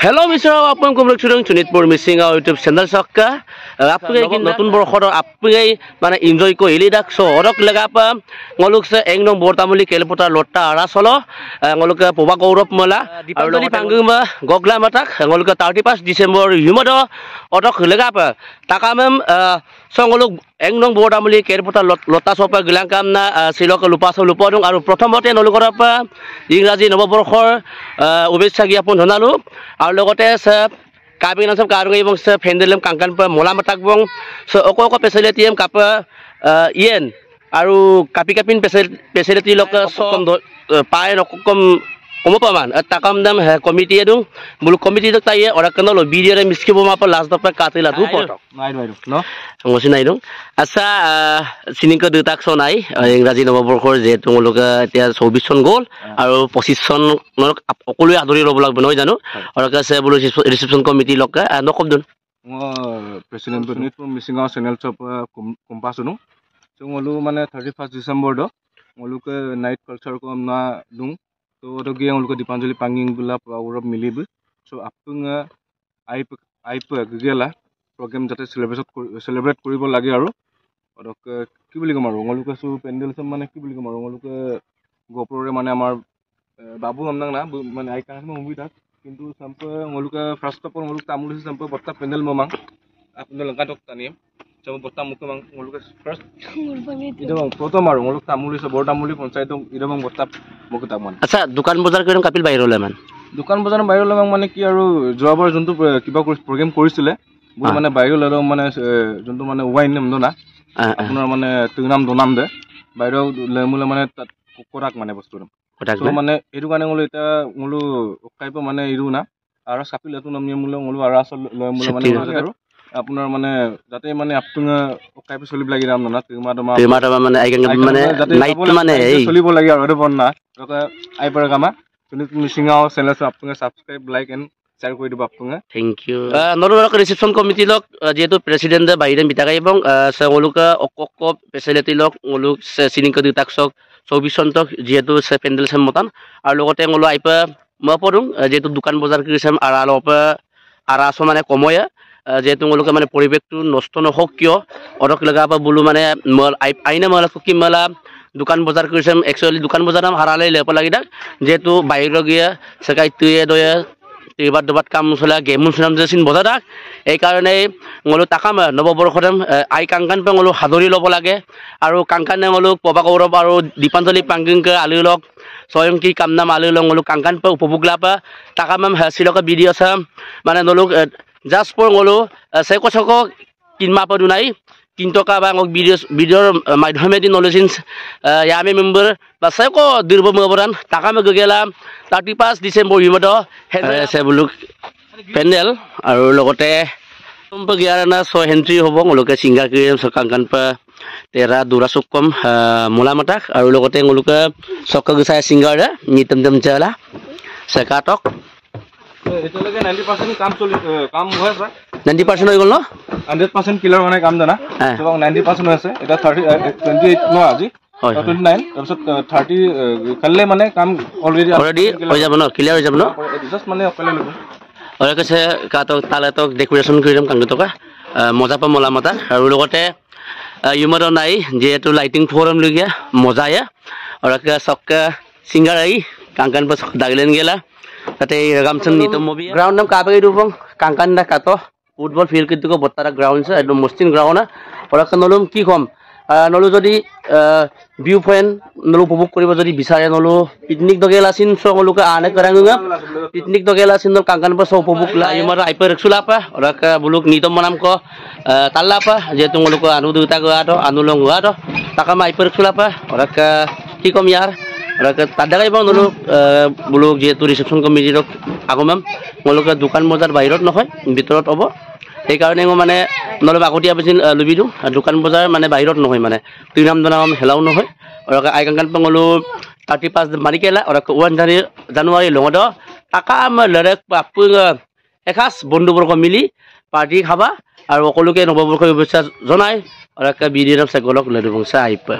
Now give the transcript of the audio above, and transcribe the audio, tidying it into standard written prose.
hello mister अपन कुमरक सुरंग Sonitpur missing YouTube channel सक्का आपके एक नतुन बरखर आपके माने एन्जॉय को हिली दाक सो औरक लगा पा ngoluk se engdong bortamuli kelpota lotta ara solo ngoluk poba gaurav mala dipali panggung ba gogla matak ngoluk 31 December humodo odok lega pa takamem songoluk engdong bortamuli kelpota lotta sopa gilangkam na silok lupaso lupodong aru prothomote nolukora pa इंराजी नवबर्षर शुभेच्छा ज्ञापन जनालो और लगते काबिन सब कारुंग एवं फेन्डेलम कांकान पर मोला मताक बं अको facility M काप en आरो कापि कापिन फेसिलिटी लक सकम पाए नकम कमपामान ताकाम दाम कमिटी दं बुल कमिटी दक ताये और कनलो वीडियो रे मिसकिबो मा पर लास्ट दप कातिला दु फटो नाइदो न ngसी नाइ दं आसा सिनिक दुताक सनाय इंराजी नवबर्षर जे तुमलोक এতিয়া 24 सन गोल আৰু 25 सन অকলৈ আদৰি লব লাগব নহয় জানো আৰু কাছে বুল ৰিসেপশন কমিটি লক নকব দন প্ৰেসিডেন্ট নিটপুৰ মিसिंग चैनल सब कम्पासनु जोंगलु माने 31 December the ngoluk night culture को हमना दुं तो रोगी ngoluk दीपांजलि पांगिंग बुला पावर मिलिब सो आपुंग आइप गेला प्रोग्राम जाते सेलिब्रेट करिब लागे आरो কি বুলি কম আৰু ngoluk সু পেন্ডেল সব মানে কি বুলি কম আৰু ngoluk গোপৰৰে মানে আমাৰ বাবু আমনাং না মানে আই কান মুভি তাক কিন্তু সম্প ngoluk ফার্স্ট অফ ngoluk তামুল সম্প বত্তা পেন্ডেল মমাং আপন লঙ্কা টক তানিম সব বত্তা মুকমাং ngoluk ফার্স্ট ইদং প্রথম আৰু ngoluk তামুল সব বড় তামুলি পঞ্চায়ত ইদং বত্তা মুকতা মান আচ্ছা দোকান বজাৰ কৰিম কাপিল বাহিৰলে মান দোকান বজাৰ বাহিৰলে মানে কি আৰু জবাৰ জন্তু কিবা প্ৰগ্ৰাম কৰিছিলে বুল মানে বাহিৰলে মানে জন্তু মানে ওয়াইন নাম দনা আপোনাৰ মানে তিনাম দনাম দে বাইরে লেমুলে মানে কোরাক মানে বস্তু তো মানে এটু কানে ngolo এটা ngolo কাইপ মানে ইরু না আর সাপিল এটু নাম নিমুলে ngolo আর আসল লেমুলে মানে আৰু আপোনাৰ মানে যাতে মানে আপুঙ কাইপ চলিব লাগি ৰাম না তিমা দমা মানে আইগন মানে নাইট মানে এই চলিব লাগি আৰু এটো বন্না ৰকা আইপাৰ কামা সুনিত মিसिंग चैनल আপুঙ সাবস্ক্ৰাইব লাইক এন্ড शेयर কৰি দিব আপুঙ থ্যাংক ইউ নরবরক রিসেপশন কমিটি লক যেহেতু প্রেসিডেন্ট বাইরে বিতাকাই এবং ngoluk অকক ফেসিলিটি লক ngoluk সিনিক দুতাক সক 24 সন তক যেহেতু পেন্ডেল সেম মতান আৰু লগতে ngolo আইপা মপৰুং যেহেতু দোকান বজাৰ কৰিছাম আৰু অলপ আৰাস মানে কময়া যেহেতু ngoluk মানে পৰিবেশটো নষ্ট নহক কিয় অৰক লগাবা বুলু মানে আইনা মালা কি মালা দোকান বজাৰ কৰিছাম একচুয়ালি দোকান বজাৰ নাম হাৰালে লেপ লাগিদা যেহেতু বাইৰে গিয়া সকাই তুয়ে দয়া তিবাৰ দবাত কাম চলা গেমুন সুনাম যেছিন বজাদাক এই কাৰণে ngolo তাকাম নৱবৰ্ষম আই কাংকান পে ngolo হাদৰি লব লাগে আৰু কাংকানে ngolo পবা গৌৰৱ আৰু দীপাঞ্জলি পাংগিং আলি লক স্বয়ং কি কাম নাম আলি লক ngolo কাংকান পে উপভোগলা পা তাকাম হাসিলক ভিডিও চাম মানে নলক জাস্ট ফৰ ngolo সেকছক কিনমা পদু নাই 3 টকা বা ভিডিওৰ মাধ্যমে দি নলেজিন ইয়ামে মেম্বাৰ বা সেক দুৰ্ব মবৰান তাকাম গগেলা 31 ডিসেম্বৰ হিমত হেছে বুলুক পেন্ডেল আৰু লগতে সম্পগিয়ানা 6 এন্ট্ৰি হ'ব ngoloke সিঙ্গাৰ ক্ৰিম সকাংকান পা তেৰা দুৰা সুকম মোলামতাক আৰু লগতে ngoloke সক গছাই সিঙ্গাৰ নিতমদম চালা সেকাটক এতলৈকে 90% কাম হৈ আছে 90% হৈ গল ন 100% কিলাৰ মানে কাম জানা তো 90% হৈ আছে এটা 28 ন আজি 29 তাৰপিছত 30 কাললে মানে কাম অলৰেডি হৈ যাব ন ক্লিয়াৰ হৈ যাব ন জাস্ট মানে অকলে লব আৰু কৈছে কাটো তালে তো ডেকোৰেশন কৰিম কাংগ টকা মজা পা মলামতা আৰু লগতে ইউমৰ নাই যেহেতু লাইটিং ফোৰাম লগিয়া মজায়া আৰু সক্কা সিঙ্গাৰ আই কাংকান পা দাগলেন গেলা তাতে রামচন নিতম মুভি গ্রাউন্ড নাম কাবে দুবং কাংকান না কাটো ফুটবল ফিল্ড কিন্তু বত্তারা গ্রাউন্ড আছে একদম মস্তিন গ্রাউন্ড আৰু নলুম কি কম নলু যদি ভিউ পয়েন্ট নলু উপভোগ কৰিব যদি বিচাৰে নলু পিকনিক দগেলা সিন সগলুকে আনে কৰাঙ্গা পিকনিক দগেলা সিন কাংকান পা সব উপভোগ লা ইমাৰ আইপাৰ সুলাপা অৰক বুলুক নিতম মনাম ক তাল্লাপা যেহেতু ngoluk anu দুটা গোৱা তো anu লং গোৱা তো তাকাম আইপাৰ সুলাপা অৰক কি কম ইয়াৰ অৰক তাদাগাই বং নলু বুলুক যেহেতু ৰিসেপশন কমিটিৰ আগমম ngoluk দোকান বজাৰ বাহিৰত নহয় ভিতৰত হ'ব এই কাৰণে মানে নলব আগতিয়া বেছিন লুবিদু দোকান বজাৰ মানে বাহিৰত নহয় মানে তিনাম দনাম হেলাও নহয় আৰু আই কাংকান পঙলো 35 মাৰিকেলা আৰু 1 জানুৱাৰী লঙদ তাকাম লৰেক আপুং এখাস বন্ধুবৰ্গ মিলি পাৰ্টি খাবা আৰু সকলোকে নৱবৰ্ষ শুভেচ্ছা জনাই আৰু বিডিৰাম সাগলক লদুবংসা আইপা